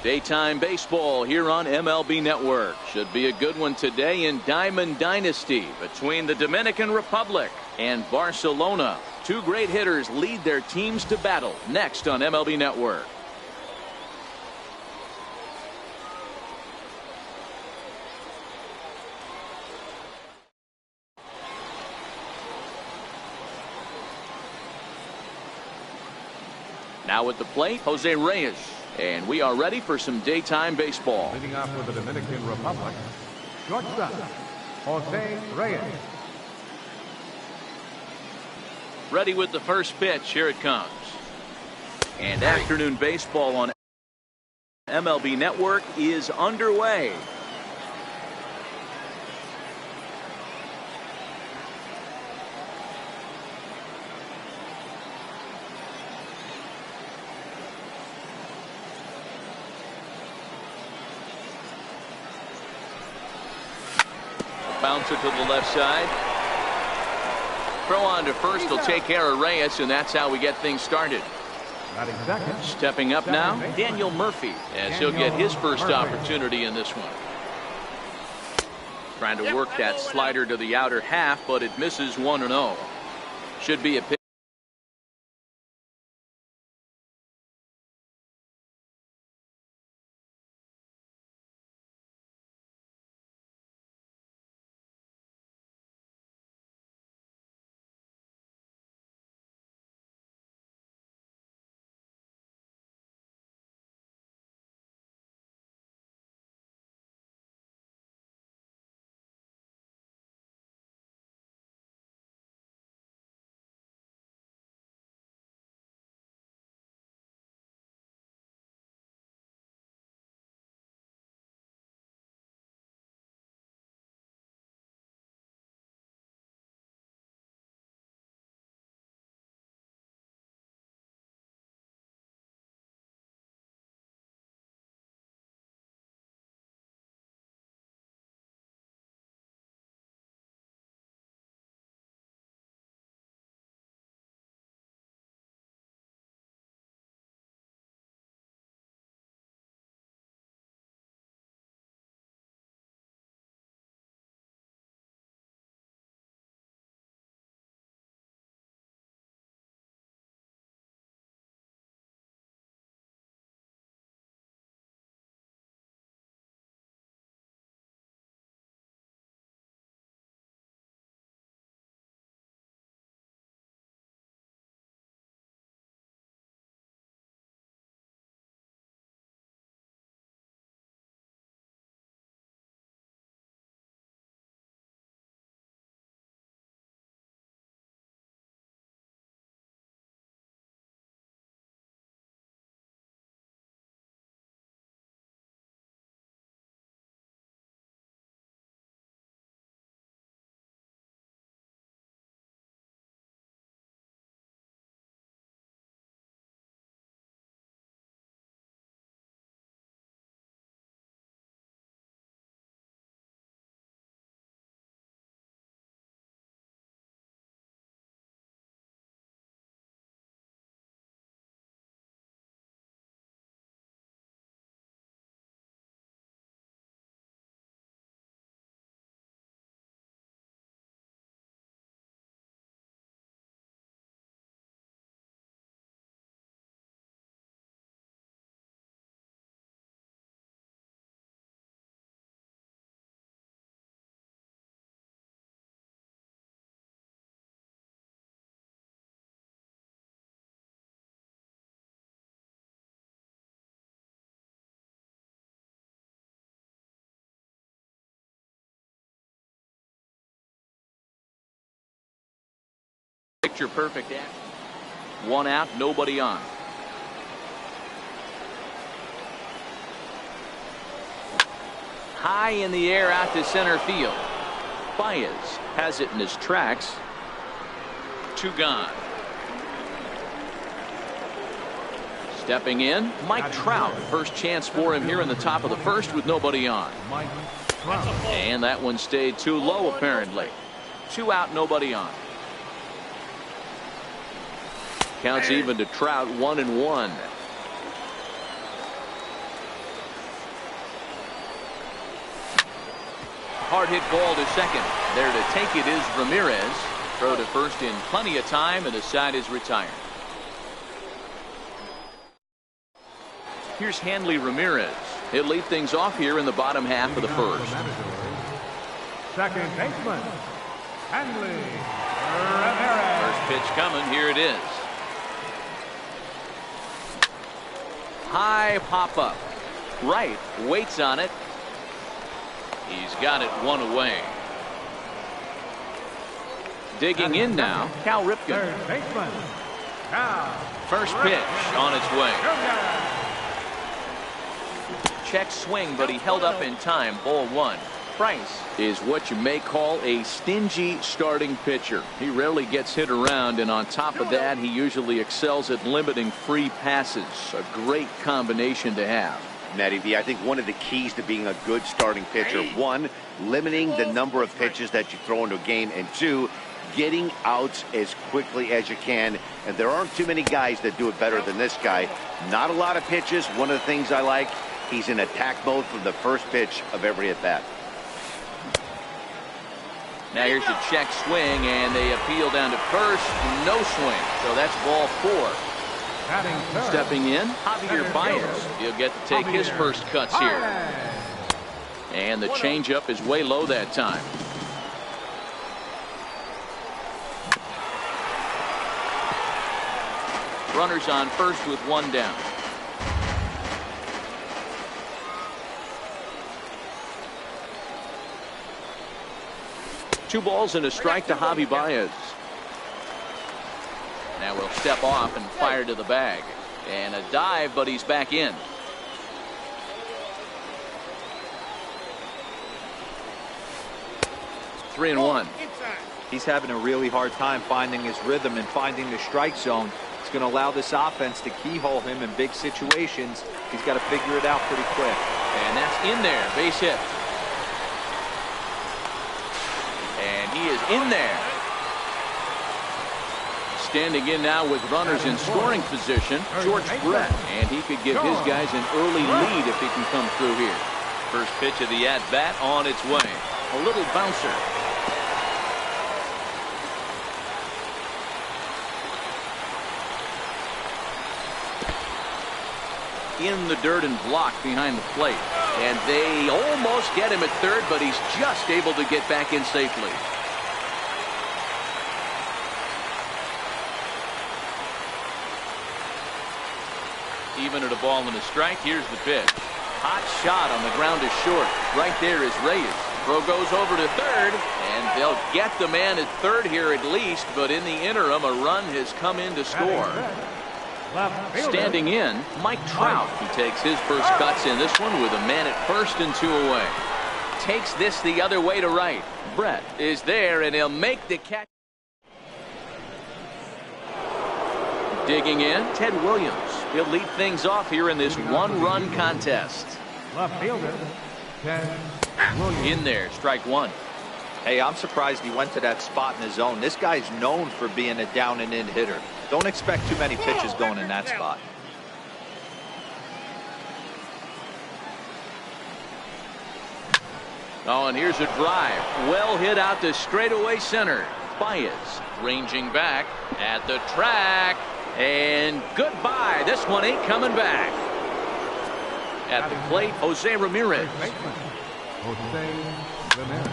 Daytime baseball here on MLB Network. Should be a good one today in Diamond Dynasty between the Dominican Republic and Barcelona. Two great hitters lead their teams to battle next on MLB Network. Now at the plate, Jose Reyes. And we are ready for some daytime baseball. Leading off for the Dominican Republic, shortstop, Jose Reyes. Ready with the first pitch. Here it comes. And afternoon baseball on MLB Network is underway. Bouncer to the left side. Throw on to first will take care of Reyes, and that's how we get things started. Stepping up now, Daniel Murphy, as he'll get his first opportunity in this one. Trying to work that slider to the outer half, but it misses 1-0. Should be a pitch. Picture perfect action. One out, nobody on. High in the air out to center field. Baez has it in his tracks. Two gone. Stepping in, Mike Trout. First chance for him here in the top of the first with nobody on. And that one stayed too low apparently. Two out, nobody on. Counts even to Trout, 1-1. hard hit ball to second. There to take it is Ramirez. Throw to first in plenty of time, and the side is retired. Here's Hanley Ramirez. He'll lead things off here in the bottom half of the first. Second baseman, Hanley Ramirez. First pitch coming. Here it is. High pop up. Right. Waits on it. He's got it one away. Digging in now, Cal Ripken. Third baseman, Cal. First pitch on its way. Check swing, but he held up in time. Ball one. Price is what you may call a stingy starting pitcher. He rarely gets hit around, and on top of that, he usually excels at limiting free passes. A great combination to have. Matty V, I think one of the keys to being a good starting pitcher, one, limiting the number of pitches that you throw into a game, and two, getting outs as quickly as you can. And there aren't too many guys that do it better than this guy. Not a lot of pitches. One of the things I like, he's in attack mode from the first pitch of every at bat. Now here's the check swing, and they appeal down to first. No swing. So that's ball four. Stepping in, Javier Baez. He'll get to take his first cuts here. And the changeup is way low that time. Runners on first with one down. Two balls and a strike to Javi Baez. Now we'll step off and fire to the bag. And a dive, but he's back in. Three and one. He's having a really hard time finding his rhythm and finding the strike zone. It's going to allow this offense to keyhole him in big situations. He's got to figure it out pretty quick. And that's in there. Base hit. And he is in there. Standing in now with runners in scoring position, George Brett. And he could give his guys an early lead if he can come through here. First pitch of the at-bat on its way. A little bouncer. In the dirt and blocked behind the plate. And they almost get him at third, but he's just able to get back in safely. Even at a ball and a strike, here's the pitch. Hot shot on the ground is short. Right there is Reyes. Throw goes over to third, and they'll get the man at third here at least, but in the interim, a run has come in to score. Standing in, Mike Trout. He takes his first cuts in this one with a man at first and two away. Takes this the other way to right. Brett is there, and he'll make the catch. Digging in, Ted Williams. He'll lead things off here in this one-run contest. Left fielder, Ted Williams. In there, strike one. Hey, I'm surprised he went to that spot in his zone. This guy's known for being a down and in hitter. Don't expect too many pitches going in that spot. Oh, and here's a drive. Well hit out to straightaway center. Baez ranging back at the track. And goodbye. This one ain't coming back. At the plate, Jose Ramirez. Jose Ramirez.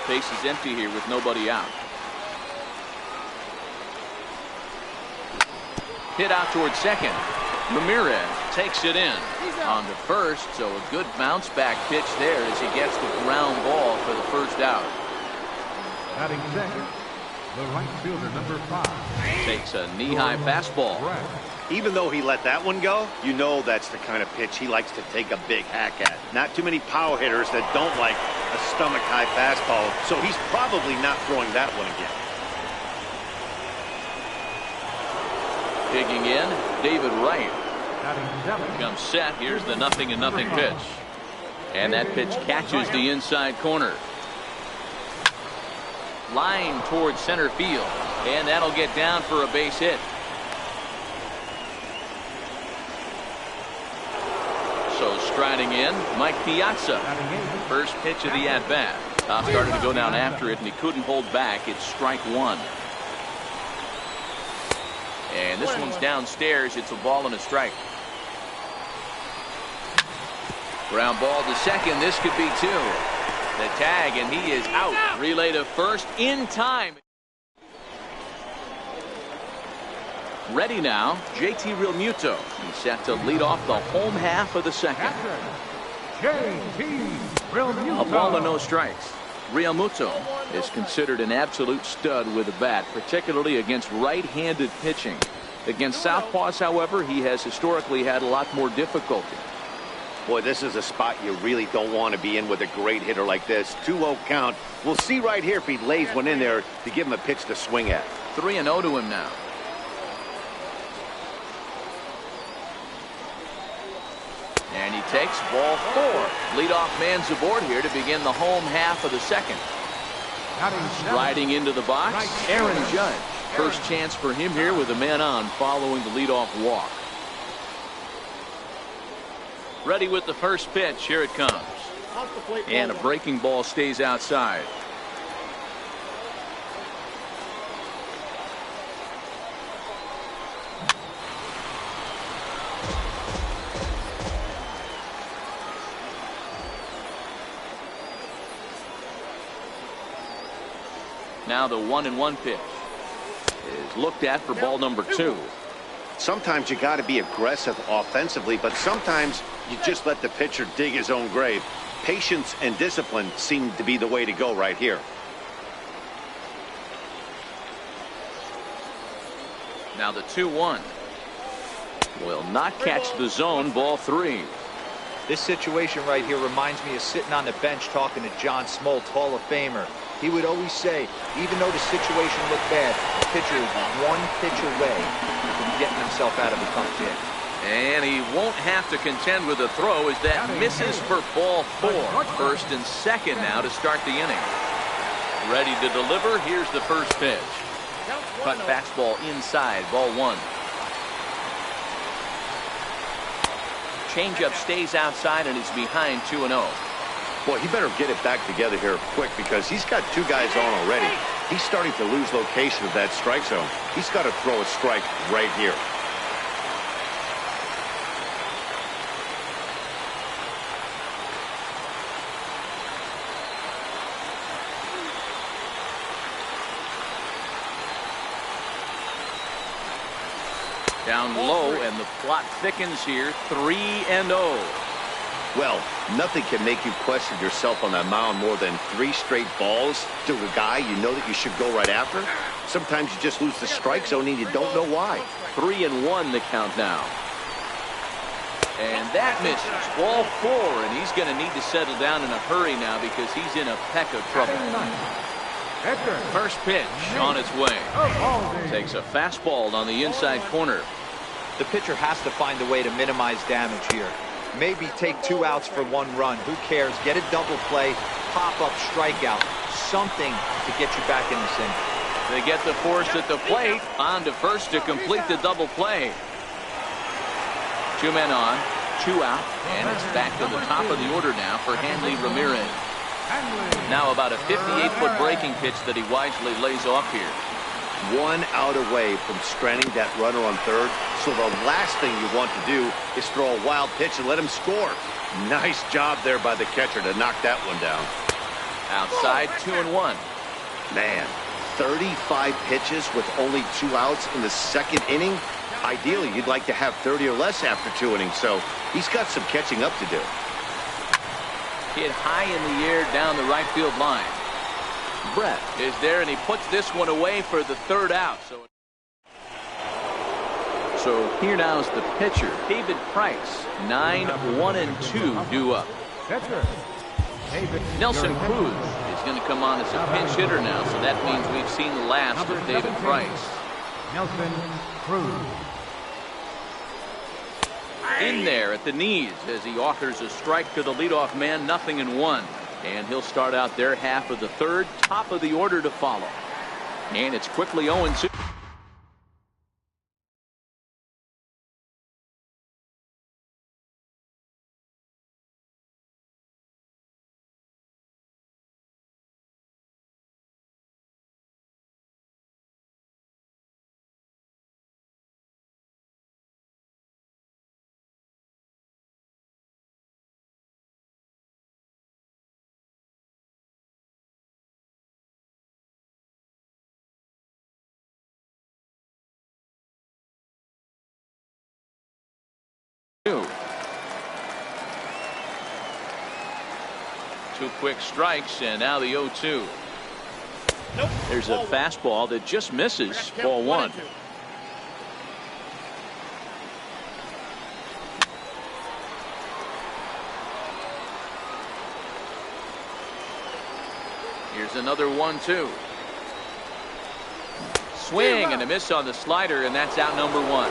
Base is empty here with nobody out. Hit out towards second. Ramirez takes it in. On to first, so a good bounce back pitch there as he gets the ground ball for the first out. Batting second, the right fielder, number 5. Takes a knee-high fastball. Even though he let that one go, you know that's the kind of pitch he likes to take a big hack at. Not too many power hitters that don't like a stomach-high fastball, so he's probably not throwing that one again. Digging in, David Wright. Comes set. Here's the 0-0 pitch. And that pitch catches the inside corner. Line towards center field. And that'll get down for a base hit. So striding in, Mike Piazza. First pitch of the at-bat. Top started to go down after it, and he couldn't hold back. It's strike one. And this one's downstairs. It's a ball and a strike. Ground ball to second. This could be two. The tag, and he is out. Relay to first in time. Ready now, JT Realmuto. He's set to lead off the home half of the second. JT Realmuto. A ball and no strikes. Realmuto is considered an absolute stud with a bat, particularly against right-handed pitching. Against southpaws, however, he has historically had a lot more difficulty. Boy, this is a spot you really don't want to be in with a great hitter like this. 2-0 count. We'll see right here if he lays one in there to give him a pitch to swing at. 3-0 to him now. And he takes ball four. Leadoff man's aboard here to begin the home half of the second. Riding into the box, Aaron Judge. First chance for him here with a man on following the leadoff walk. Ready with the first pitch. Here it comes. And a breaking ball stays outside. Now the 1-1 pitch is looked at for ball number two. Sometimes you got to be aggressive offensively, but sometimes you just let the pitcher dig his own grave. Patience and discipline seem to be the way to go right here. Now the 2-1 will not catch the zone. Ball three. This situation right here reminds me of sitting on the bench talking to John Smoltz, Hall of Famer. He would always say, even though the situation looked bad, the pitcher is one pitch away from getting himself out of a tough jam. And he won't have to contend with a throw as that misses for ball four. First and second now to start the inning. Ready to deliver. Here's the first pitch. Cut fastball inside. Ball one. Changeup stays outside and is behind 2-0. Boy, he better get it back together here quick because he's got two guys on already. He's starting to lose location of that strike zone. He's got to throw a strike right here. Down low, and the plot thickens here. 3-0. Well, nothing can make you question yourself on that mound more than 3 straight balls to a guy you know that you should go right after. Sometimes you just lose the strike zone and you don't know why. 3-1 the count now. And that misses. Ball four, and he's going to need to settle down in a hurry now because he's in a peck of trouble. First pitch on its way. Takes a fastball on the inside corner. The pitcher has to find a way to minimize damage here. Maybe take 2 outs for 1 run. Who cares? Get a double play, pop-up strikeout, something to get you back in this inning. They get the force at the plate. On to first to complete the double play. 2 men on, 2 out, and it's back to the top of the order now for Hanley Ramirez. Now about a 58-foot breaking pitch that he wisely lays off here. 1 out away from stranding that runner on third. So the last thing you want to do is throw a wild pitch and let him score. Nice job there by the catcher to knock that one down. Outside, 2-1. Man, 35 pitches with only 2 outs in the second inning. Ideally, you'd like to have 30 or less after 2 innings, so he's got some catching up to do. Hit high in the air down the right field line. Brett is there, and he puts this one away for the 3rd out. So here now is the pitcher, David Price. 9-1-2 due up. Nelson Cruz is going to come on as a pinch hitter now, so that means we've seen the last of David Price. Nelson Cruz. In there at the knees as he offers a strike to the leadoff man. 0-1. And he'll start out their half of the 3rd. Top of the order to follow. And it's quickly 0-2. 2 quick strikes, and now the 0-2. Nope. There's a fastball that just misses. Ball 1. Here's another 1-2. Swing and a miss on the slider, and that's out number 1.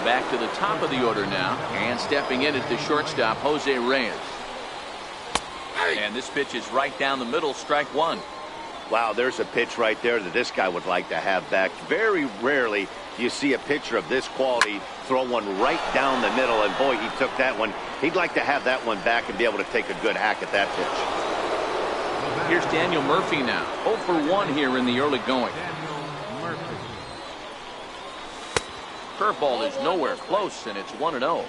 Back to the top of the order now, and stepping in at the shortstop, Jose Reyes. And this pitch is right down the middle, strike 1. Wow, there's a pitch right there that this guy would like to have back. Very rarely do you see a pitcher of this quality throw one right down the middle, and boy, he took that one. He'd like to have that one back and be able to take a good hack at that pitch. Here's Daniel Murphy now. 0 for 1 here in the early going. Curveball is nowhere close, and it's 1-0.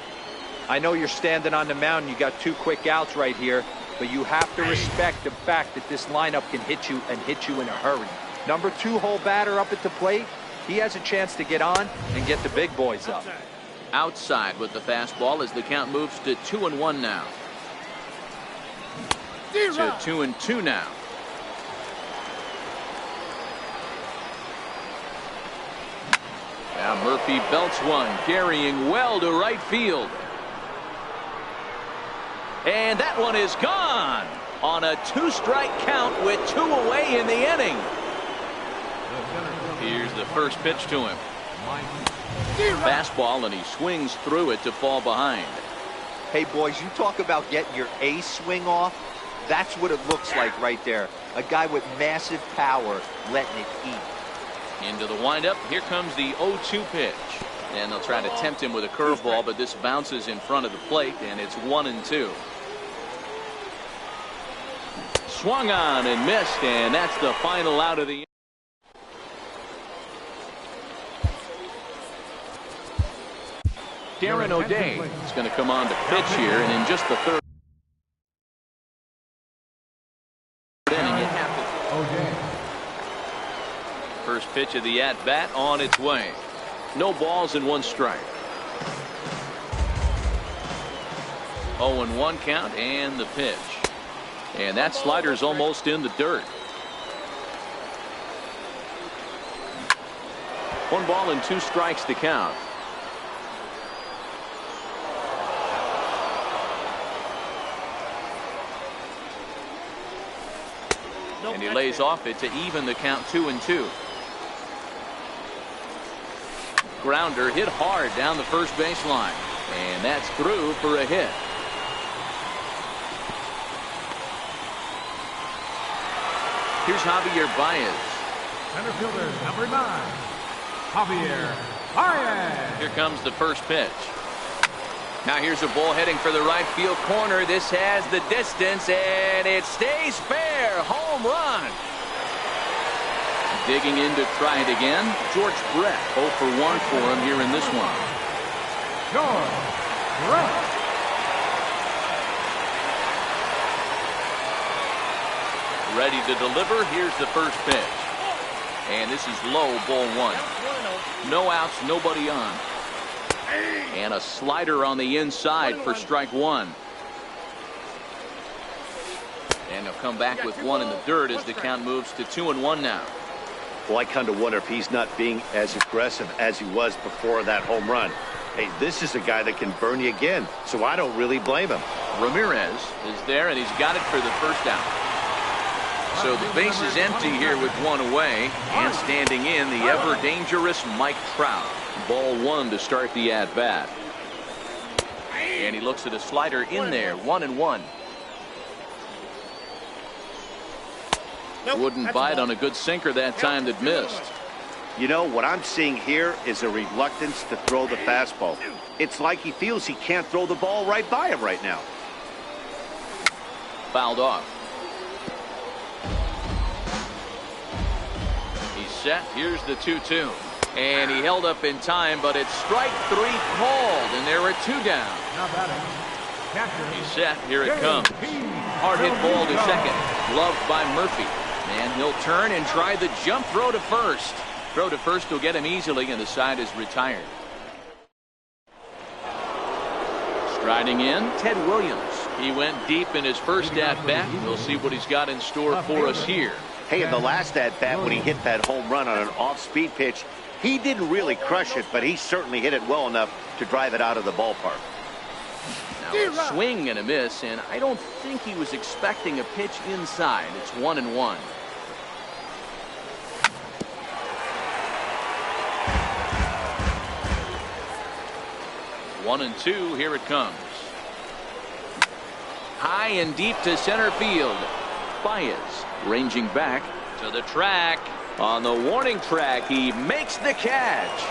I know you're standing on the mound. You got 2 quick outs right here, but you have to respect the fact that this lineup can hit you and hit you in a hurry. Number 2 hole batter up at the plate. He has a chance to get on and get the big boys up. Outside with the fastball as the count moves to 2-1 now. To 2-2 now. Now Murphy belts one, carrying well to right field. And that one is gone on a 2-strike count with 2 away in the inning. Here's the first pitch to him. Fastball, and he swings through it to fall behind. Hey, boys, you talk about getting your A swing off. That's what it looks like right there. A guy with massive power letting it eat. Into the windup. Here comes the 0-2 pitch. And they'll try to tempt him with a curveball, but this bounces in front of the plate, and it's 1-2. Swung on and missed, and that's the final out of the inning. Darren O'Day is going to come on to pitch here, and in just the 3rd inning, you have to. First pitch of the at-bat on its way. No balls and 1 strike. 0-1 count, and the pitch. And that slider's almost in the dirt. 1 ball and 2 strikes to count. And he lays off it to even the count 2-2. Grounder hit hard down the first baseline, and that's through for a hit. Here's Javier Baez. Center fielder, number 9, Javier Baez. Here comes the first pitch. Now here's a ball heading for the right field corner. This has the distance, and it stays fair. Home run. Digging in to try it again. George Brett, 0 for 1 for him here in this one. George Brett. Ready to deliver. Here's the first pitch. And this is low, ball 1. No outs, nobody on. And a slider on the inside for strike 1. And he'll come back with 1 in the dirt as the count moves to 2-1 now. Well, I kind of wonder if he's not being as aggressive as he was before that home run. Hey, this is a guy that can burn you again, so I don't really blame him. Ramirez is there, and he's got it for the first out. So the base is empty here with 1 away, and standing in the ever-dangerous Mike Trout. Ball 1 to start the at-bat. And he looks at a slider in there, 1-1. Wouldn't bite on a good sinker that time that missed. You know, what I'm seeing here is a reluctance to throw the fastball. It's like he feels he can't throw the ball right by him right now. Fouled off. He's set. Here's the 2-2. And he held up in time, but it's strike 3 called, and there are 2 down. He's set. Here it comes. Hard hit ball to second. Loved by Murphy. And he'll turn and try the jump throw to first. Throw to first will get him easily, and the side is retired. Riding in, Ted Williams. He went deep in his first at-bat. We'll see what he's got in store for us here. Hey, in the last at-bat when he hit that home run on an off-speed pitch, he didn't really crush it, but he certainly hit it well enough to drive it out of the ballpark. Now a swing and a miss, and I don't think he was expecting a pitch inside. It's 1-1. One and two, here it comes. High and deep to center field. Baez ranging back to the track. On the warning track, he makes the catch.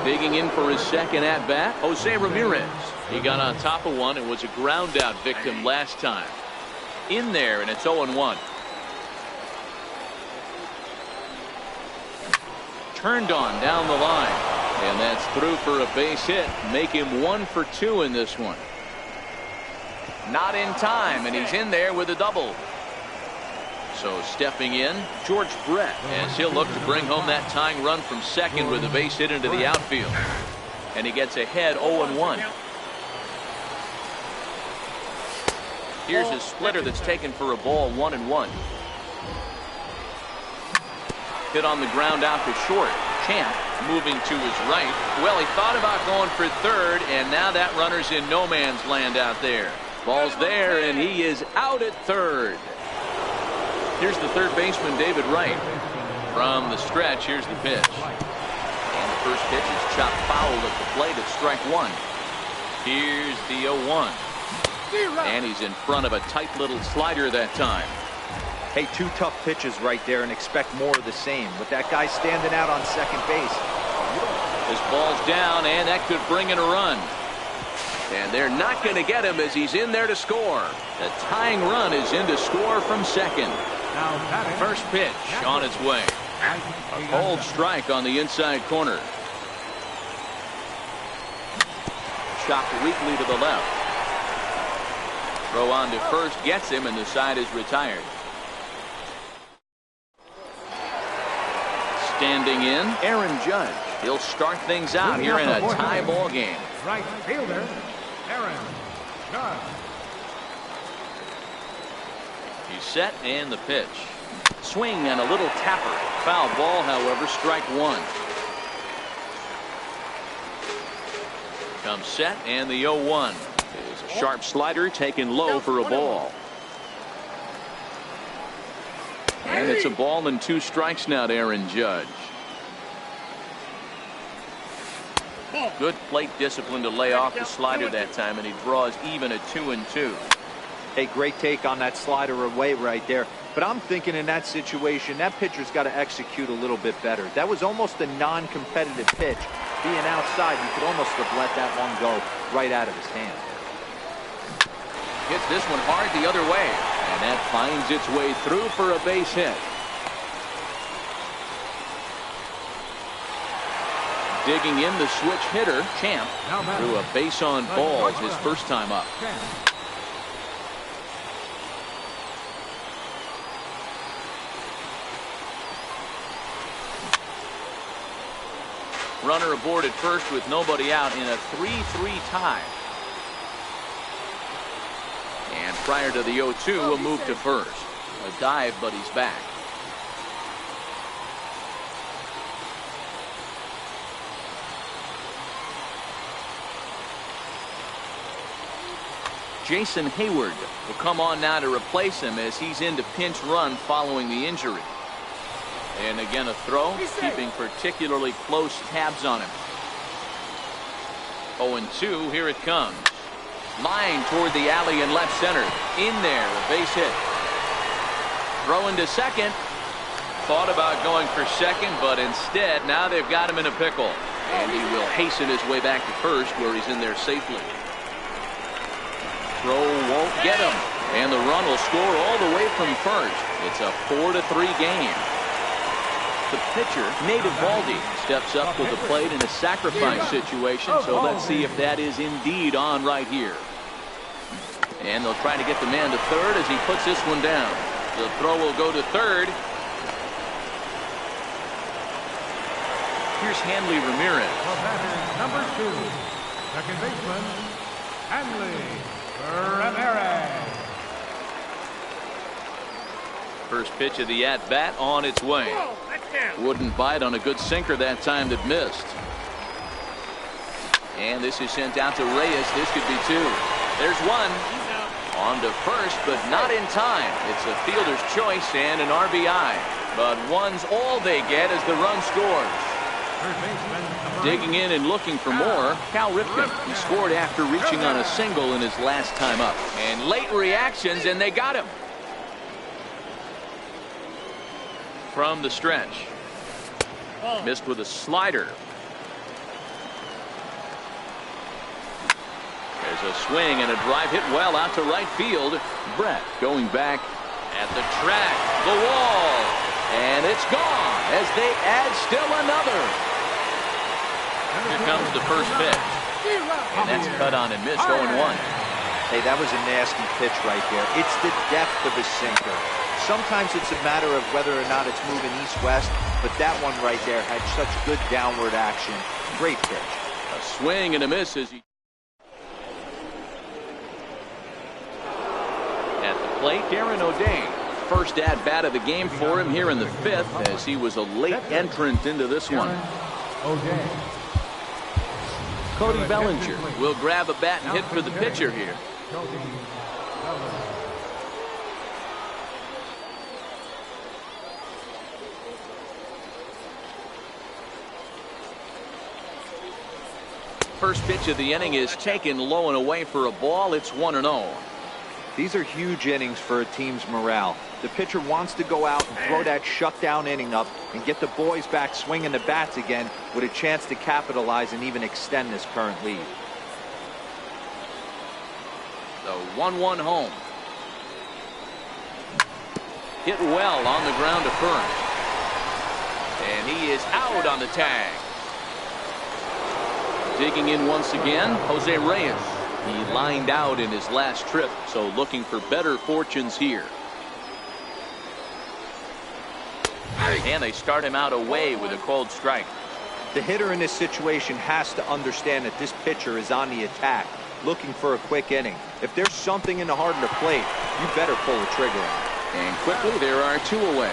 Digging in for his second at bat, Jose Ramirez. He got on top of one and was a ground out victim last time. In there, and it's 0-1. Turned on down the line. And that's through for a base hit. Make him 1 for 2 in this one. Not in time, and he's in there with a double. So stepping in, George Brett, as he'll look to bring home that tying run from second with a base hit into the outfield. And he gets ahead 0-1. Here's a splitter that's taken for a ball, 1-1. Hit on the ground out to short. Champ moving to his right. Well, he thought about going for third, and now that runner's in no man's land out there. Ball's there, and he is out at third. Here's the third baseman, David Wright. From the stretch, here's the pitch. And the first pitch is chopped foul at the plate at strike one. Here's the 0-1. And he's in front of a tight little slider that time. Hey, two tough pitches right there, and expect more of the same. With that guy standing out on second base. This ball's down, and that could bring in a run. And they're not going to get him as he's in there to score. The tying run is in to score from second. First pitch on its way. A cold strike on the inside corner. Chopped weakly to the left. Throw on to first gets him, and the side is retired. Standing in, Aaron Judge. He'll start things out here in a tie ball game. Right fielder, Aaron Judge. He's set, and the pitch. Swing and a little tapper. Foul ball, however, strike one. Comes set, and the 0-1. Is a sharp slider taken low for a ball. And it's a ball and 2 strikes now to Aaron Judge. Good plate discipline to lay off the slider that time, and he draws even at 2-2. Hey, great take on that slider away right there. But I'm thinking in that situation, that pitcher's got to execute a little bit better. That was almost a non-competitive pitch. Being outside, you could almost have let that one go right out of his hand. Hits this one hard the other way, and that finds its way through for a base hit. Digging in the switch hitter, Champ, threw a base on balls his first time up. Runner aboard at first with nobody out in a 3-3 tie. And prior to the 0-2, a move to first. A dive, but he's back. Jason Hayward will come on now to replace him as he's into pinch run following the injury. And again a throw, keeping particularly close tabs on him. 0-2, here it comes. Line toward the alley in left center. In there, a base hit. Throw into second. Thought about going for second, but instead now they've got him in a pickle. And he will hasten his way back to first, where he's in there safely. Throw won't get him, and the run will score all the way from first. It's a 4-3 game. The pitcher, Nate Eovaldi, steps up to the plate in a sacrifice situation, so let's see if that is indeed on right here. And they'll try to get the man to third as he puts this one down. The throw will go to third. Here's Hanley Ramirez. Number 2. Second baseman, Hanley Ramirez. First pitch of the at-bat on its way. Wouldn't bite on a good sinker that time that missed. And this is sent out to Reyes. This could be two. There's one. On to first, but not in time. It's a fielder's choice and an RBI. But one's all they get as the run scores. Digging in and looking for more, Cal Ripken. He scored after reaching on a single in his last time up. And late reactions, and they got him. From the stretch. Missed with a slider. There's a swing and a drive hit well out to right field. Brett going back at the track, the wall, and it's gone as they add still another. Here comes the first pitch, and that's cut on and missed. 0-1. Hey, that was a nasty pitch right there. It's the depth of a sinker. Sometimes it's a matter of whether or not it's moving east-west, but that one right there had such good downward action. Great pitch. A swing and a miss as he at the plate, Darren O'Day. First at-bat of the game for him here in the fifth, as he was a late entrant into this one. Cody Bellinger will grab a bat and hit for the pitcher here. First pitch of the inning is taken low and away for a ball. It's 1-0. These are huge innings for a team's morale. The pitcher wants to go out and throw that shutdown inning up and get the boys back swinging the bats again with a chance to capitalize and even extend this current lead. The 1-1 home. Hit well on the ground to first. And he is out on the tag. Digging in once again, Jose Reyes. He lined out in his last trip, so looking for better fortunes here. And they start him out away with a cold strike. The hitter in this situation has to understand that this pitcher is on the attack, looking for a quick inning. If there's something in the heart of the plate, you better pull the trigger on it. And quickly, there are two away.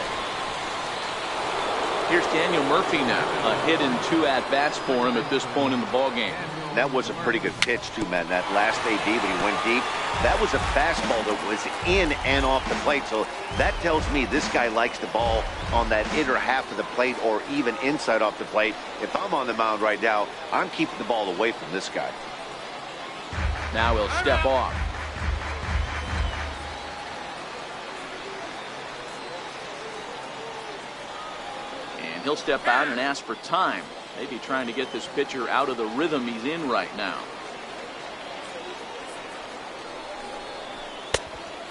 Here's Daniel Murphy now. A hit and 2 at-bats for him at this point in the ballgame. That was a pretty good pitch, too, man. That last AB when he went deep, that was a fastball that was in and off the plate. So that tells me this guy likes the ball on that inner half of the plate or even inside off the plate. If I'm on the mound right now, I'm keeping the ball away from this guy. Now he'll step off. And he'll step out and ask for time. Maybe trying to get this pitcher out of the rhythm he's in right now.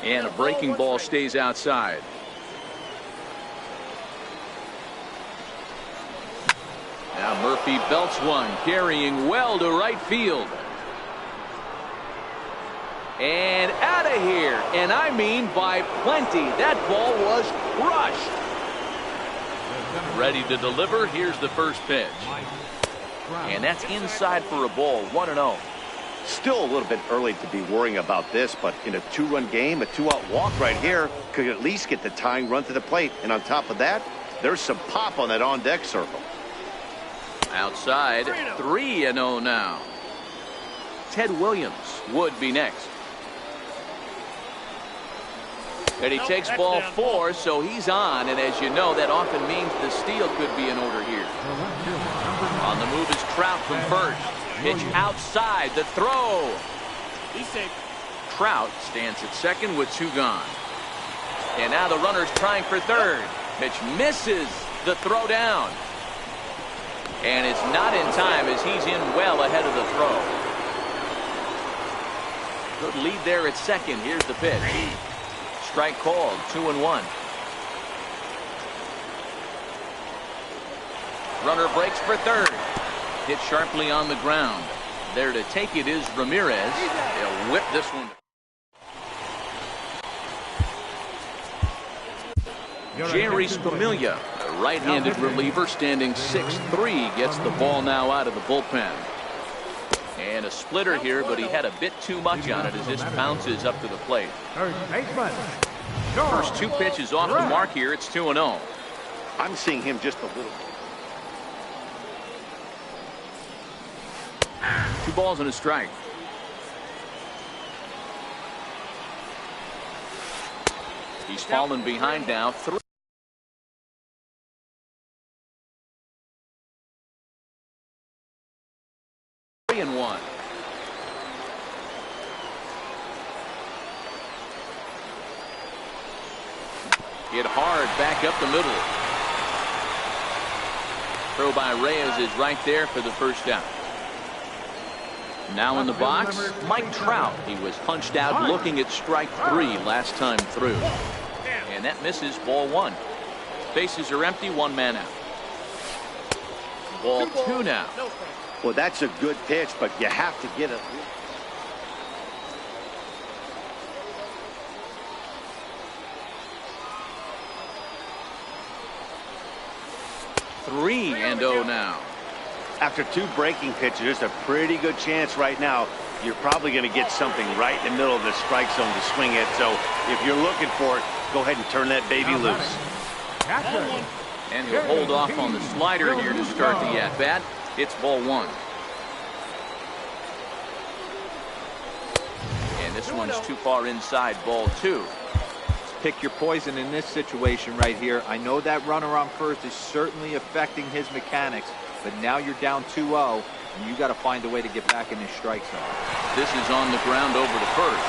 And a breaking ball stays outside. Now Murphy belts one, carrying well to right field. And out of here. And I mean by plenty. That ball was crushed. Ready to deliver. Here's the first pitch. And that's inside for a ball. 1-0. Still a little bit early to be worrying about this, but in a 2-run game, a 2-out walk right here could at least get the tying run to the plate. And on top of that, there's some pop on that on-deck circle. Outside, 3-0 now. Ted Williams would be next. And he takes ball 4, so he's on. And as you know, that often means the steal could be in order here. On the move is Trout from first. Pitch outside, the throw. Trout stands at second with 2 gone. And now the runner's trying for third. Pitch misses the throw down. And it's not in time as he's in well ahead of the throw. Good lead there at second. Here's the pitch. Strike called. 2-1. Runner breaks for third. Hit sharply on the ground. There to take it is Ramirez. They'll whip this one. Jerry Spamiglia, a right-handed reliever standing 6'3", gets the ball now out of the bullpen. And a splitter here, but he had a bit too much on it as this bounces up to the plate. Third baseman. First 2 pitches off the mark here. It's 2-0. I'm seeing him just a little. 2 balls and a strike. He's fallen behind now. 3-1. Hit hard back up the middle. Throw by Reyes is right there for the first out. Now in the box, Mike Trout. He was punched out looking at strike 3 last time through. And that misses, ball 1. Bases are empty, 1 man out. Ball 2 now. Well, that's a good pitch, but you have to get it. Three and 0 now. After 2 breaking pitches, there's a pretty good chance right now you're probably going to get something right in the middle of the strike zone to swing it. So if you're looking for it, go ahead and turn that baby loose. And he'll hold off on the slider here to start the at-bat. It's ball 1. And this one's too far inside, ball 2. Pick your poison in this situation right here. I know that runner on first is certainly affecting his mechanics, but now you're down 2-0, and you got to find a way to get back in this strike zone. This is on the ground over to first,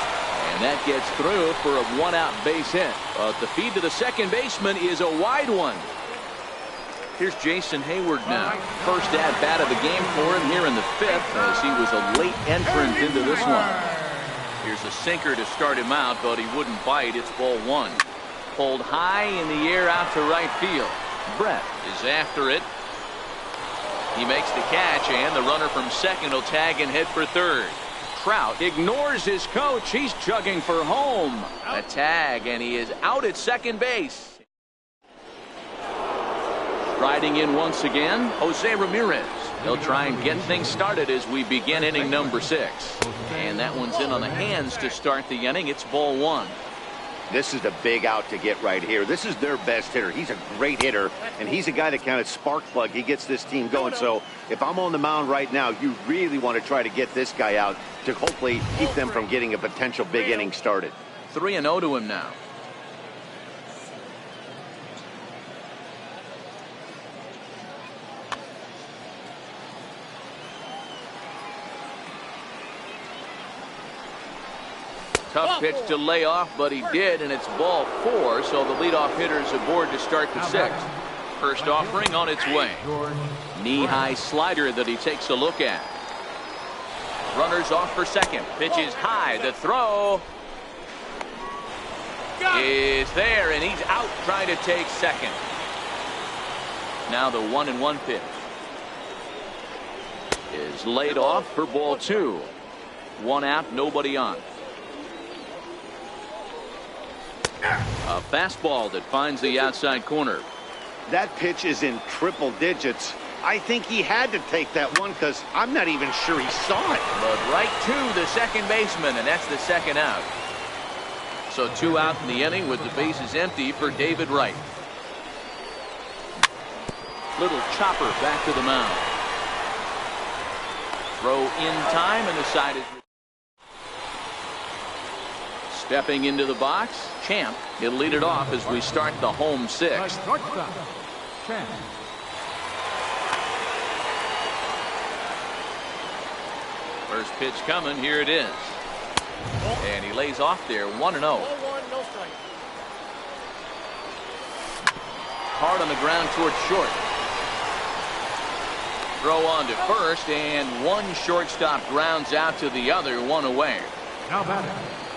and that gets through for a 1-out base hit. But the feed to the second baseman is a wide one. Here's Jason Hayward now. First at-bat of the game for him here in the 5th, as he was a late entrant into this one. Here's a sinker to start him out, but he wouldn't bite. It's ball 1. Pulled high in the air out to right field. Brett is after it. He makes the catch, and the runner from second will tag and head for third. Trout ignores his coach. He's chugging for home. A tag, and he is out at second base. Riding in once again, Jose Ramirez. He'll try and get things started as we begin inning number 6. And that one's in on the hands to start the inning. It's ball 1. This is a big out to get right here. This is their best hitter. He's a great hitter, and he's a guy that kind of spark plug. He gets this team going. So if I'm on the mound right now, you really want to try to get this guy out to hopefully keep them from getting a potential big inning started. 3-0 to him now. Tough pitch to lay off, but he did, and it's ball 4, so the leadoff hitter's aboard to start the 6th. First offering on its way. Knee-high slider that he takes a look at. Runners off for second. Pitch is high. The throw is there, and he's out trying to take second. Now the 1-1 pitch is laid off for ball 2. 1 out, nobody on. A fastball that finds the outside corner. That pitch is in triple digits. I think he had to take that one because I'm not even sure he saw it. But right to the second baseman, and that's the second out. So 2 out in the inning with the bases empty for David Wright. Little chopper back to the mound. Throw in time, and the side is... Stepping into the box, Champ. He'll lead it off as we start the home 6th. First pitch coming. Here it is. And he lays off there. 1-0. Hard on the ground towards short. Throw on to first, and one shortstop grounds out to the other, 1 away.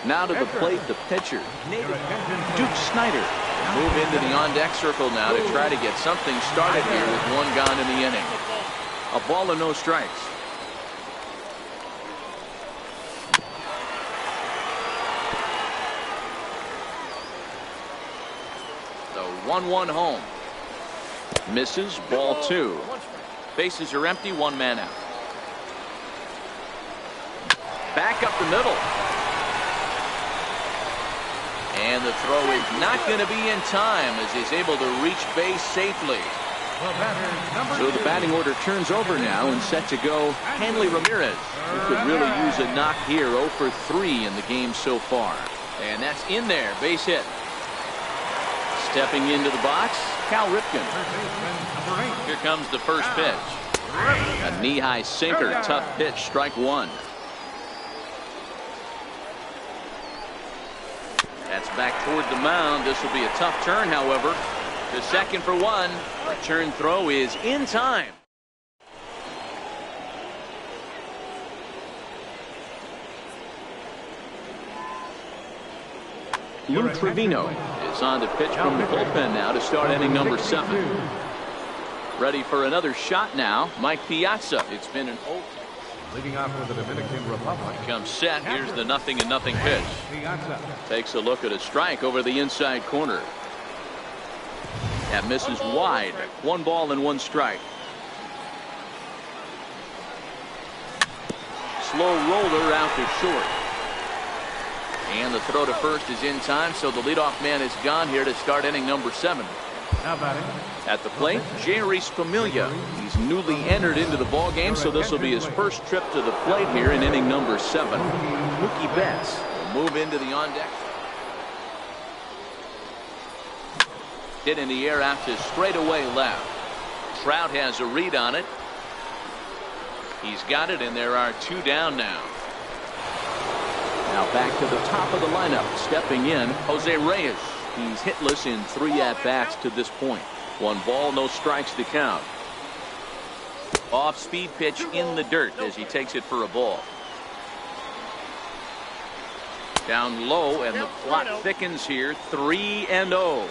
Now to the plate, the pitcher, Duke Snyder. Move into the on-deck circle now to try to get something started here with 1 gone in the inning. A ball and no strikes. The 1-1 home. Misses, ball 2. Bases are empty, 1 man out. back up the middle. And the throw is not going to be in time as he's able to reach base safely. So the batting order turns over now and set to go Hanley Ramirez, who could really use a knock here. 0 for 3 in the game so far. And that's in there, base hit. Stepping into the box, Cal Ripken. Here comes the first pitch. A knee-high sinker, tough pitch, strike one. That's back toward the mound. This will be a tough turn, however. The second for one. Return throw is in time. Lou Trevino is on the pitch from the bullpen now to start inning number 7. Ready for another shot now, Mike Piazza. It's been an old. Leading off for the Dominican Republic. Comes set. Here's the 0-0 pitch. Takes a look at a strike over the inside corner. That misses wide. 1 ball and 1 strike. Slow roller out to short. And the throw to first is in time, so the leadoff man is gone here to start inning number 7. Now batting. At the plate, Jerry Spamiglia. He's newly entered into the ball game, so this will be his first trip to the plate here in inning number 7. Mookie Betts will move into the on deck. Hit in the air out to straightaway left. Trout has a read on it. He's got it, and there are 2 down now. Now back to the top of the lineup. Stepping in, Jose Reyes. He's hitless in 3 at-bats to this point. 1 ball, no strikes to count. Off-speed pitch in the dirt as he takes it for a ball. Down low, and the plot thickens here. 3-0.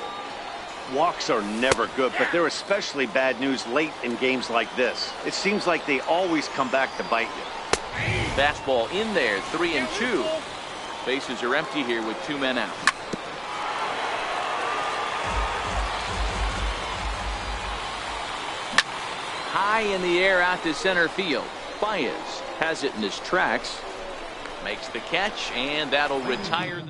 Walks are never good, but they're especially bad news late in games like this. It seems like they always come back to bite you. Fastball in there, 3-2. Bases are empty here with 2 men out. High in the air out to center field. Baez has it in his tracks. Makes the catch, and that'll retire.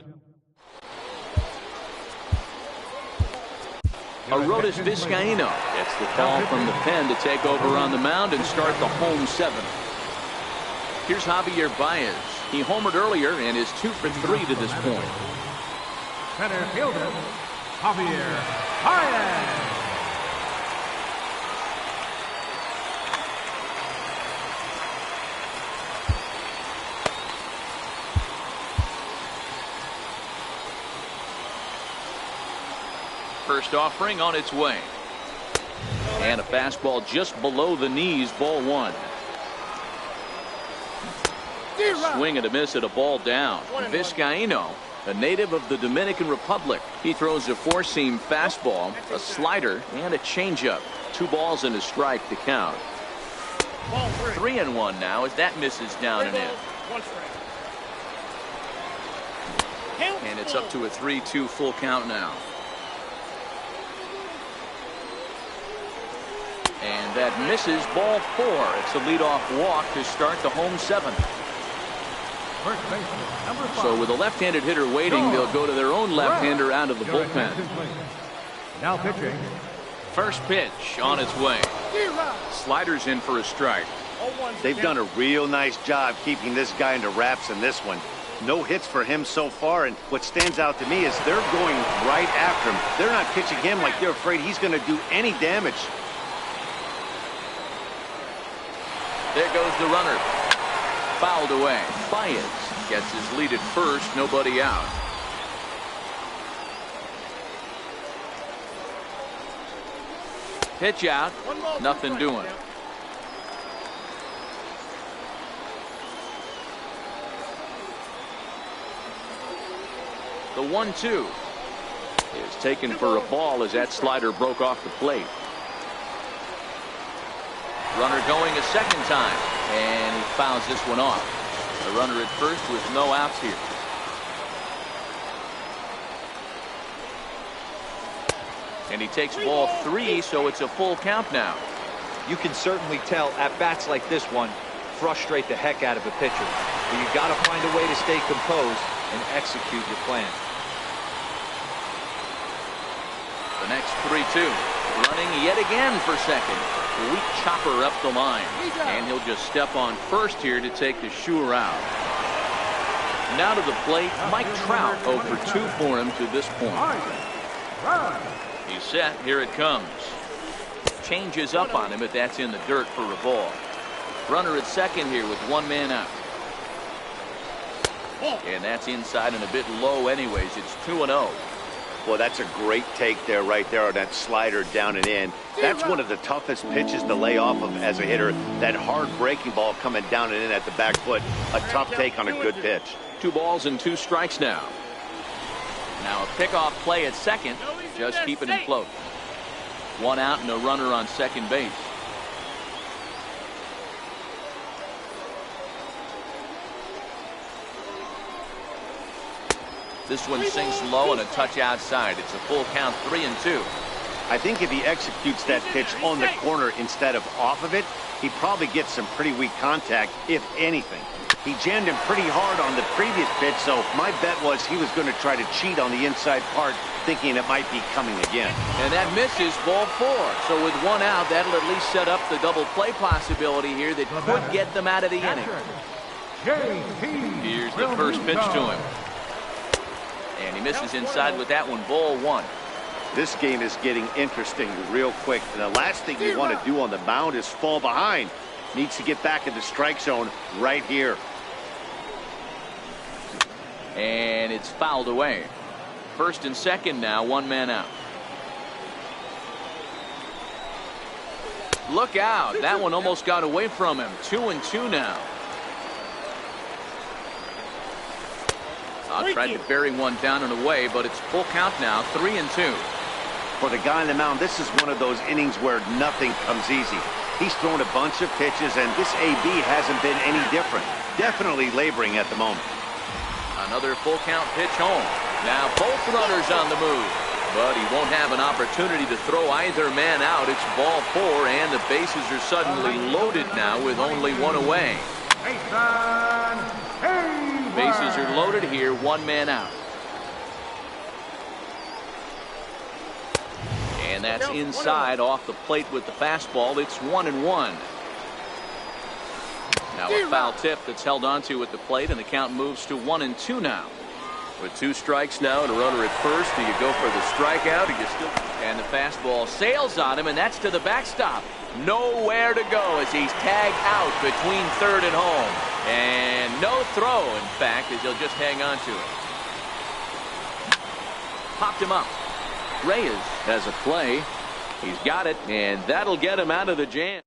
Arodys Vizcaíno gets the call from the pen to take over on the mound and start the home 7. Here's Javier Baez. He homered earlier and is 2 for 3 to this point. Center fielder, Javier Baez. First offering on its way. And a fastball just below the knees, ball 1. Swing and a miss at a ball down. Vizcaíno, a native of the Dominican Republic. He throws a 4-seam fastball, a slider, and a changeup. 2 balls and a strike to count. 3-1 now as that misses down and in. And it's up to a 3-2 full count now. And that misses, ball 4. It's a leadoff walk to start the home 7. So with a left-handed hitter waiting, they'll go to their own left-hander out of the bullpen. Now pitching. First pitch on its way. Sliders in for a strike. They've done a real nice job keeping this guy into wraps in this one. No hits for him so far, and what stands out to me is they're going right after him. They're not pitching him like they're afraid he's going to do any damage. There goes the runner. Fouled away. Baez gets his lead at first. Nobody out. Pitch out. Nothing doing. The 1-2 is taken for a ball as that slider broke off the plate. Runner going a second time, and he fouls this one off. The runner at first with no outs here. And he takes ball 3, so it's a full count now. You can certainly tell at bats like this one, frustrate the heck out of a pitcher. But you got to find a way to stay composed and execute your plan. The next 3-2. Running yet again for second. Weak chopper up the line. And he'll just step on first here to take the sure out. Now to the plate, Mike Trout 0 for 2 for him to this point. He's set. Here it comes. Changes up on him, but that's in the dirt for a ball. Runner at second here with 1 man out. And that's inside and a bit low anyways. It's 2-0. Well, that's a great take there, right there, on that slider down and in. That's one of the toughest pitches to lay off of as a hitter. That hard breaking ball coming down and in at the back foot. A tough take on a good pitch. 2 balls and 2 strikes now. Now a pickoff play at second. Just keeping him close. 1 out and a runner on second base. This one sinks low and a touch outside. It's a full count, 3-2. I think if he executes that pitch on the corner instead of off of it, he probably gets some pretty weak contact, if anything. He jammed him pretty hard on the previous pitch, so my bet was he was going to try to cheat on the inside part, thinking it might be coming again. And that misses, ball 4. So with 1 out, that'll at least set up the double play possibility here that could get them out of the inning. Here's the first pitch to him. And he misses inside with that one, ball 1. This game is getting interesting real quick. And the last thing you want to do on the mound is fall behind. Needs to get back in the strike zone right here. And it's fouled away. First and second now, 1 man out. Look out. That one almost got away from him. 2-2 now. Tried to bury one down and away, but it's full count now, 3-2. For the guy on the mound, this is one of those innings where nothing comes easy. He's thrown a bunch of pitches, and this AB hasn't been any different. Definitely laboring at the moment. Another full count pitch home. Now both runners on the move, but he won't have an opportunity to throw either man out. It's ball 4, and the bases are suddenly loaded now with only 1 away. Bases are loaded here, 1 man out. And that's inside off the plate with the fastball. It's 1-1. Now a foul tip that's held onto at the plate, and the count moves to 1-2 now. With 2 strikes now and a runner at first, do you go for the strikeout? Or you still? And the fastball sails on him, and that's to the backstop. Nowhere to go as he's tagged out between third and home. And no throw, in fact, as he'll just hang on to it. Popped him up. Reyes has a play. He's got it, and that'll get him out of the jam.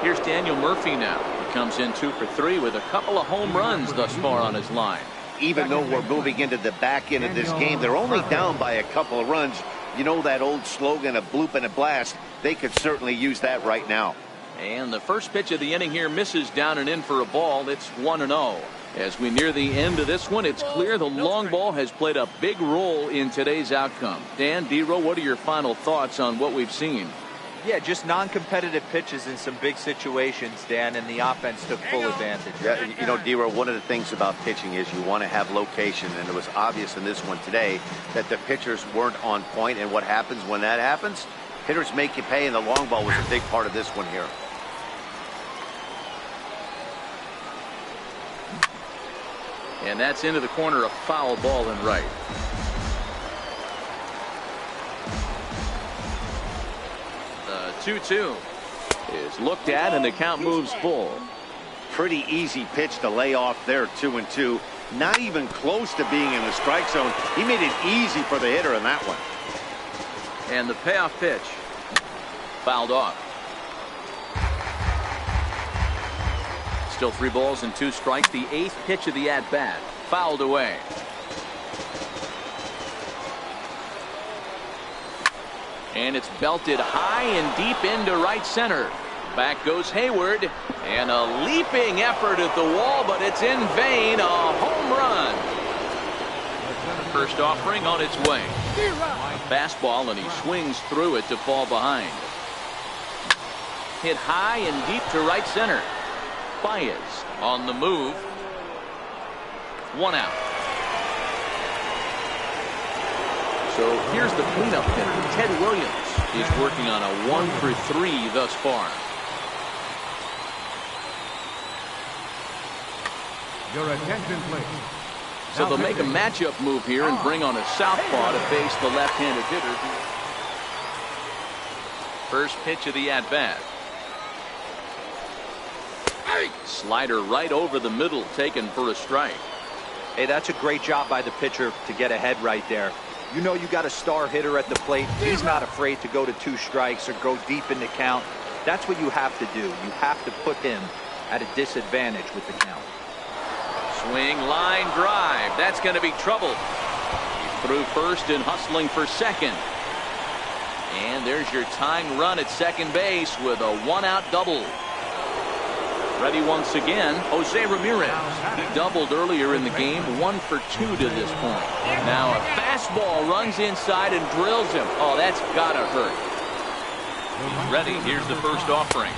Here's Daniel Murphy now. He comes in 2 for 3 with a couple of home runs thus far on his line. Even though we're moving into the back end of this game, they're only down by a couple of runs. You know that old slogan, a bloop and a blast? They could certainly use that right now. And the first pitch of the inning here misses down and in for a ball. It's 1-0. As we near the end of this one, it's clear the long ball has played a big role in today's outcome. Dan, D-Row, what are your final thoughts on what we've seen? Yeah, just non-competitive pitches in some big situations, Dan, and the offense took full advantage. Yeah, you know, D-Row, one of the things about pitching is you want to have location, and it was obvious in this one today that the pitchers weren't on point, and what happens when that happens? Hitters make you pay, and the long ball was a big part of this one here. And that's into the corner, a foul ball and right. The 2-2 is looked at, and the count moves full. Pretty easy pitch to lay off there, 2-2. Not even close to being in the strike zone. He made it easy for the hitter in that one. And the payoff pitch fouled off. Still 3 balls and 2 strikes. The 8th pitch of the at-bat fouled away. And it's belted high and deep into right center. Back goes Hayward, and a leaping effort at the wall, but it's in vain. A home run. First offering on its way. A fastball, and he swings through it to fall behind. hit high and deep to right center. Baez on the move. 1 out. So here's the cleanup hitter. Ted Williams is working on a 1 for 3 thus far. Your attention, please. So they'll make a matchup move here and bring on a southpaw to face the left-handed hitter. First pitch of the at-bat. Slider right over the middle, taken for a strike. Hey, that's a great job by the pitcher to get ahead right there. You know you got a star hitter at the plate. He's not afraid to go to 2 strikes or go deep in the count. That's what you have to do. You have to put him at a disadvantage with the count. Swing, line drive. That's going to be trouble. He threw first and hustling for second. And there's your tying run at second base with a 1-out double. Ready once again, Jose Ramirez. He doubled earlier in the game, 1 for 2 to this point. Now a fastball runs inside and drills him. Oh, that's gotta hurt. He's ready. Here's the first offering.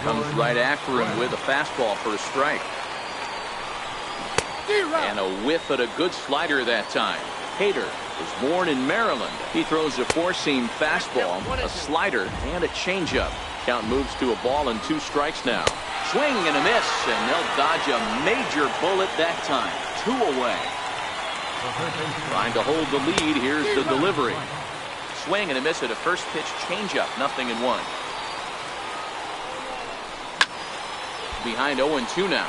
Comes right after him with a fastball for a strike. And a whiff at a good slider that time. Hader was born in Maryland. He throws a 4-seam fastball, a slider, and a changeup. Count moves to a ball and 2 strikes now. Swing and a miss, and they'll dodge a major bullet that time. 2 away. Trying to hold the lead. Here's the delivery. Swing and a miss at a first pitch changeup. 0-1. Behind 0-2 now.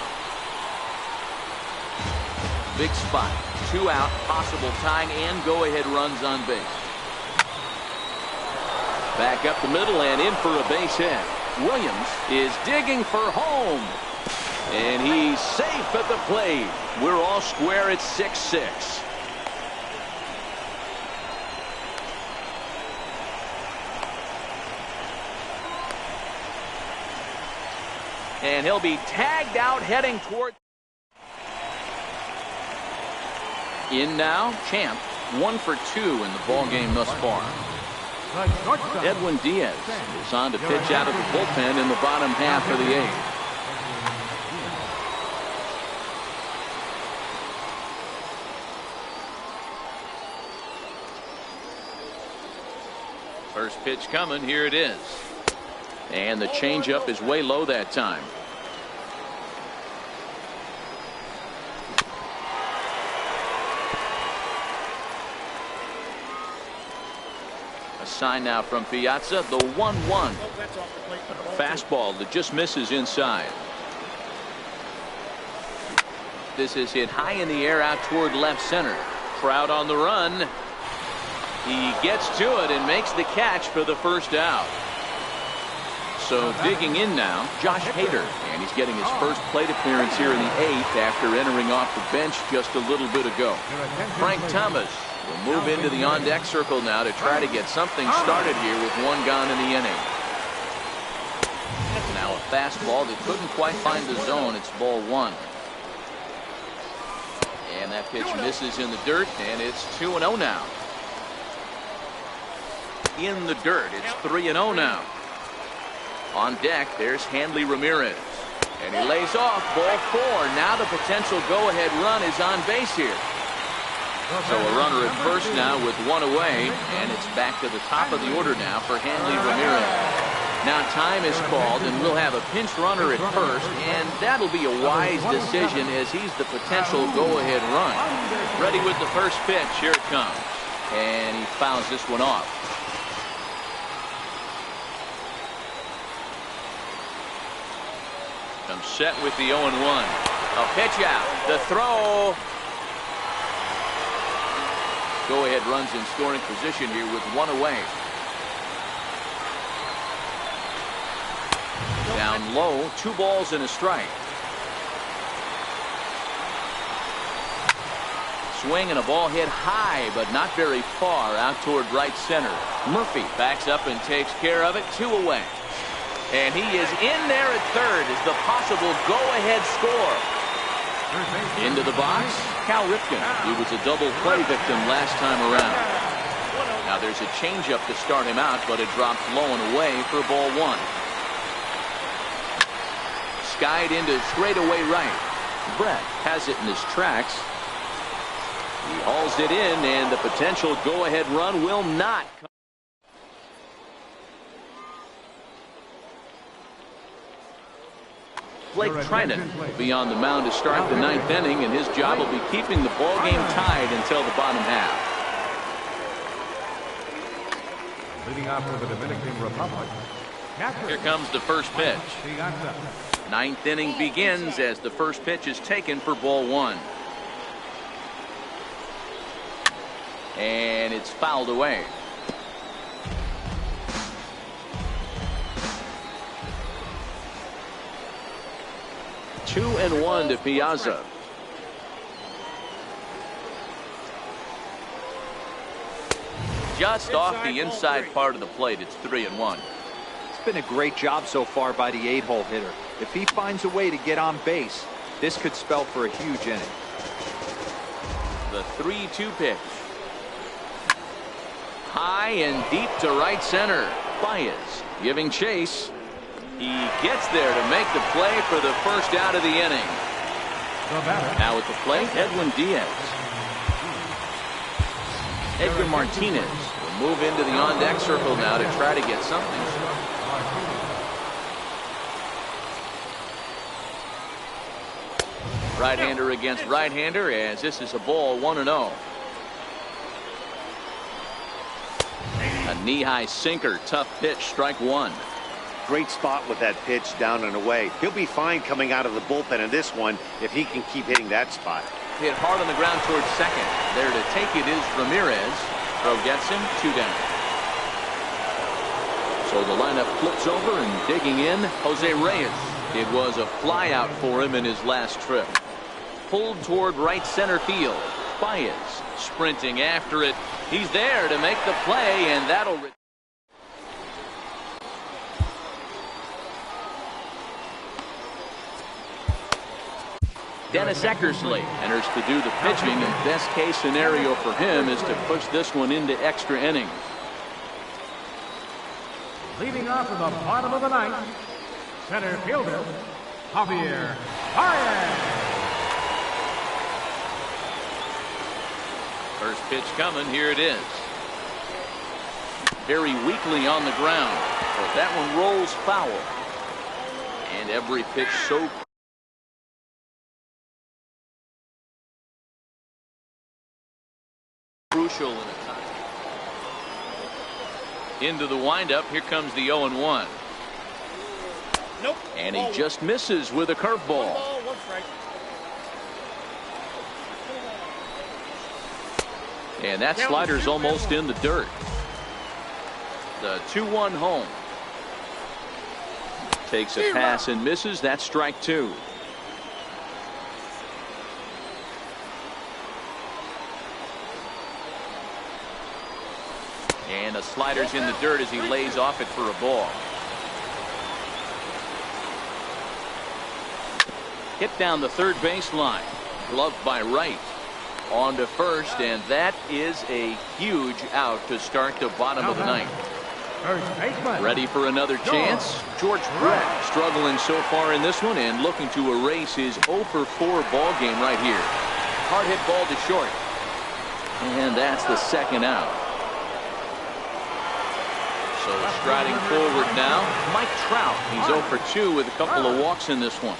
Big spot. 2 out. Possible tying and go-ahead runs on base. Back up the middle and in for a base hit. Williams is digging for home. And he's safe at the plate. We're all square at 6-6. And he'll be tagged out heading toward. In now, Champ. 1 for 2 in the ball game thus far. Edwin Diaz is on to pitch out of the bullpen in the bottom half of the 8th. First pitch coming. Here it is. And the changeup is way low that time. Sign now from Piazza, the 1-1. Fastball that just misses inside. This is hit high in the air out toward left center. Trout on the run. He gets to it and makes the catch for the first out. So digging in now, Josh Hader, and he's getting his first plate appearance here in the 8th after entering off the bench just a little bit ago. Frank Thomas will move into the on-deck circle now to try to get something started here with 1 gone in the inning. Now a fastball that couldn't quite find the zone. It's ball 1. And that pitch misses in the dirt, and it's 2-0 now. In the dirt, it's 3-0 now. On deck, there's Hanley Ramirez. And he lays off ball 4. Now the potential go-ahead run is on base here. So a runner at first now with 1 away, and it's back to the top of the order now for Hanley Ramirez. Now time is called, and we'll have a pinch runner at first, and that'll be a wise decision as he's the potential go-ahead run. Ready with the first pitch. Here it comes. And he fouls this one off. Comes set with the 0-1. A pitch out. The throw. Go-ahead runs in scoring position here with 1 away. Down low, 2 balls and a strike. Swing and a ball hit high, but not very far out toward right center. Murphy backs up and takes care of it. 2 away. And he is in there at third as the possible go-ahead score. Into the box, Cal Ripken. He was a double play victim last time around. Now there's a changeup to start him out, but it drops low and away for ball 1. skied into straightaway right. Brett has it in his tracks. He hauls it in, and the potential go-ahead run will not come. Blake Trinan will be on the mound to start the 9th inning, and his job will be keeping the ball game tied until the bottom half. Leading off for the Dominican Republic. Here comes the first pitch. 9th inning begins as the first pitch is taken for ball 1. And it's fouled away. Two and one to Piazza. Just off the inside part of the plate. It's 3-1. It's been a great job so far by the 8-hole hitter. If he finds a way to get on base, this could spell for a huge inning. The 3-2 pitch. High and deep to right center. Baez giving chase. He gets there to make the play for the first out of the inning. Now at the plate, Edwin Diaz. Edgar Martinez will move into the on-deck circle now to try to get something. Right-hander against right-hander, as this is a ball 1-0. A knee-high sinker, tough pitch, strike 1. Great spot with that pitch down and away. He'll be fine coming out of the bullpen in this one if he can keep hitting that spot. Hit hard on the ground towards second. There to take it is Ramirez. Throw gets him, 2 down. So the lineup flips over, and digging in, Jose Reyes. It was a fly out for him in his last trip. Pulled toward right center field. Baez sprinting after it. He's there to make the play, and that'll... Dennis Eckersley enters to do the pitching, and best case scenario for him is to push this one into extra innings. Leading off in the bottom of the 9th, center fielder, Javier Baez. First pitch coming, here it is. Very weakly on the ground, but that one rolls foul. And every pitch so crucial in a time. Into the windup, here comes the 0-1. Nope. And he just misses with a curveball. And that slider's almost in the dirt. The 2-1 home. Takes a pass and misses. That's strike 2. And the slider's in the dirt as he lays off it for a ball. Hit down the third baseline. Gloved by Wright. On to first, and that is a huge out to start the bottom of the 9th. Ready for another chance? George Brett struggling so far in this one and looking to erase his 0-for-4 ball game right here. Hard hit ball to short. And that's the second out. So striding forward now, Mike Trout. He's 0-for-2 with a couple of walks in this one.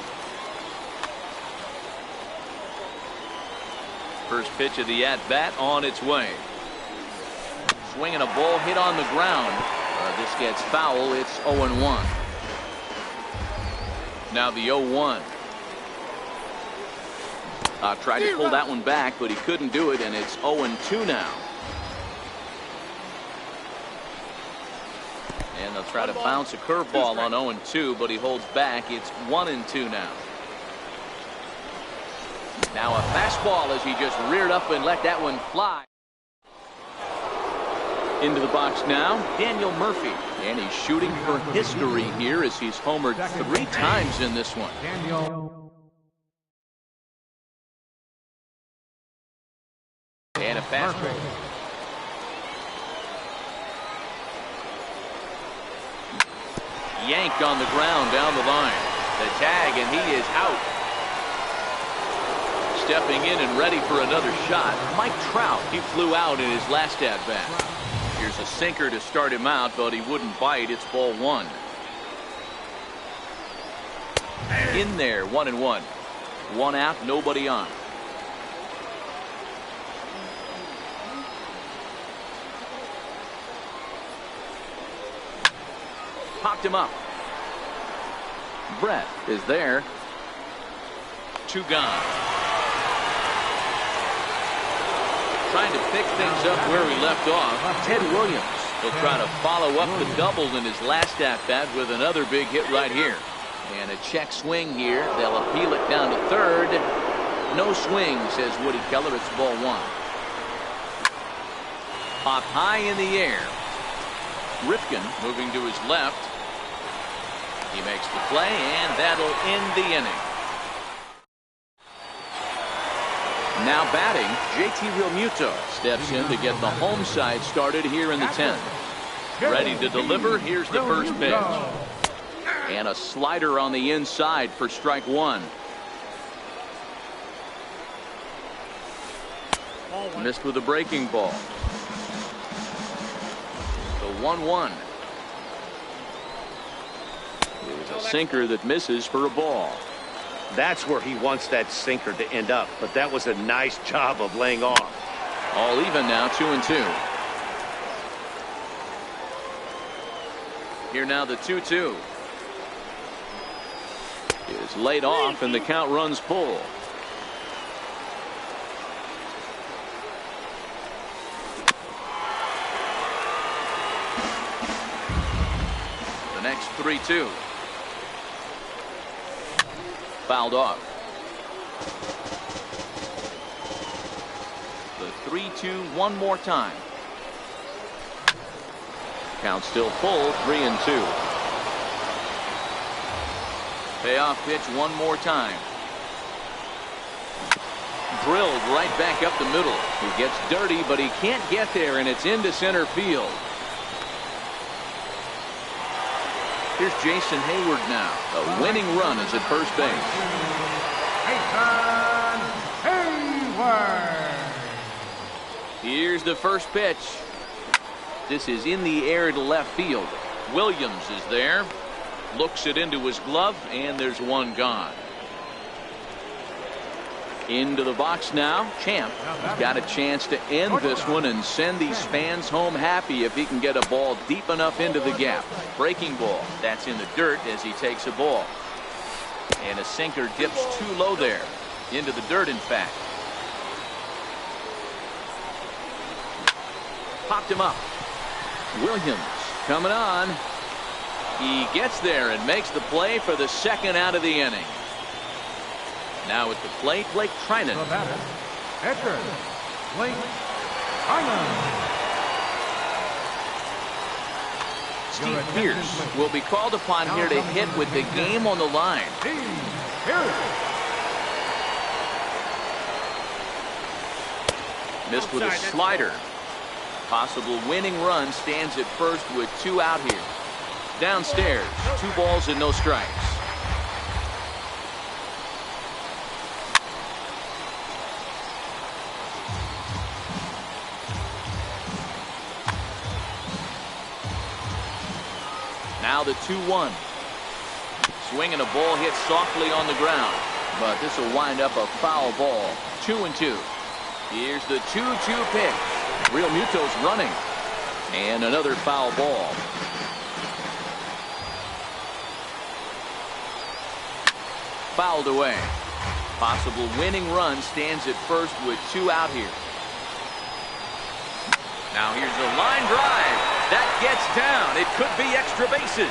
First pitch of the at-bat on its way. Swinging a ball hit on the ground. This gets foul. It's 0-1. Now the 0-1. Tried to pull that one back, but he couldn't do it, and it's 0-2 now. And they'll try to bounce a curveball on 0-2, but he holds back. It's 1-2 now. Now a fastball as he just reared up and let that one fly. Into the box now, Daniel Murphy. And he's shooting for history here as he's homered 3 times in this one. And a fastball. Yanked on the ground down the line. The tag, and he is out. Stepping in and ready for another shot, Mike Trout. He flew out in his last at-bat. Here's a sinker to start him out, but he wouldn't bite. It's ball one. In there, 1-1. One out, nobody on. Popped him up. Brett is there. Two gone. Trying to pick things up where he left off. Ted Williams. He'll try to follow up the double in his last at-bat with another big hit right here. And a check swing here. They'll appeal it down to third. No swing, says Woody Keller. It's ball one. Pop high in the air. Rifkin moving to his left. He makes the play, and that'll end the inning. Now batting, JT Realmuto steps in to get the home side started here in the 10th. Ready to deliver. Here's the first pitch. And a slider on the inside for strike one. Missed with a breaking ball. The 1-1. Here's a sinker that misses for a ball. That's where he wants that sinker to end up, but that was a nice job of laying off. All even now, 2-2. Here now the 2-2. Is laid off, and the count runs full. The next 3-2. Fouled off. The 3-2 one more time. Count still full, 3-2. Payoff pitch one more time. Drilled right back up the middle. He gets dirty, but he can't get there, and it's into center field. Here's Jason Hayward now. A winning run is at first base. Jason Hayward. Here's the first pitch. This is in the air to left field. Williams is there. Looks it into his glove, and there's one gone. Into the box now. Champ has got a chance to end this one and send these fans home happy if he can get a ball deep enough into the gap. Breaking ball. That's in the dirt as he takes a ball. And a sinker dips too low there. Into the dirt, in fact. Popped him up. Williams coming on. He gets there and makes the play for the second out of the inning. Now at the plate, Blake Trinan. The batter, Edgar Blake Trinan. Steve Pierce will be called upon here to hit with the game on the line. Missed with a slider. Possible winning run stands at first with two out here. Downstairs, 2 balls and no strikes. Now the 2-1. Swinging a ball hit softly on the ground, but this will wind up a foul ball. 2-2. Here's the 2-2 pitch. Realmuto's running. And another foul ball. Fouled away. Possible winning run stands at first with 2 out here. Now here's a line drive. That gets down. It could be extra bases.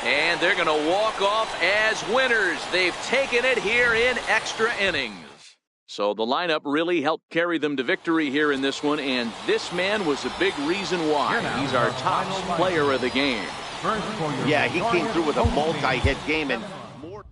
And they're going to walk off as winners. They've taken it here in extra innings. So the lineup really helped carry them to victory here in this one, and this man was a big reason why. He's our top player of the game. Yeah, he came through with a multi-hit game and more.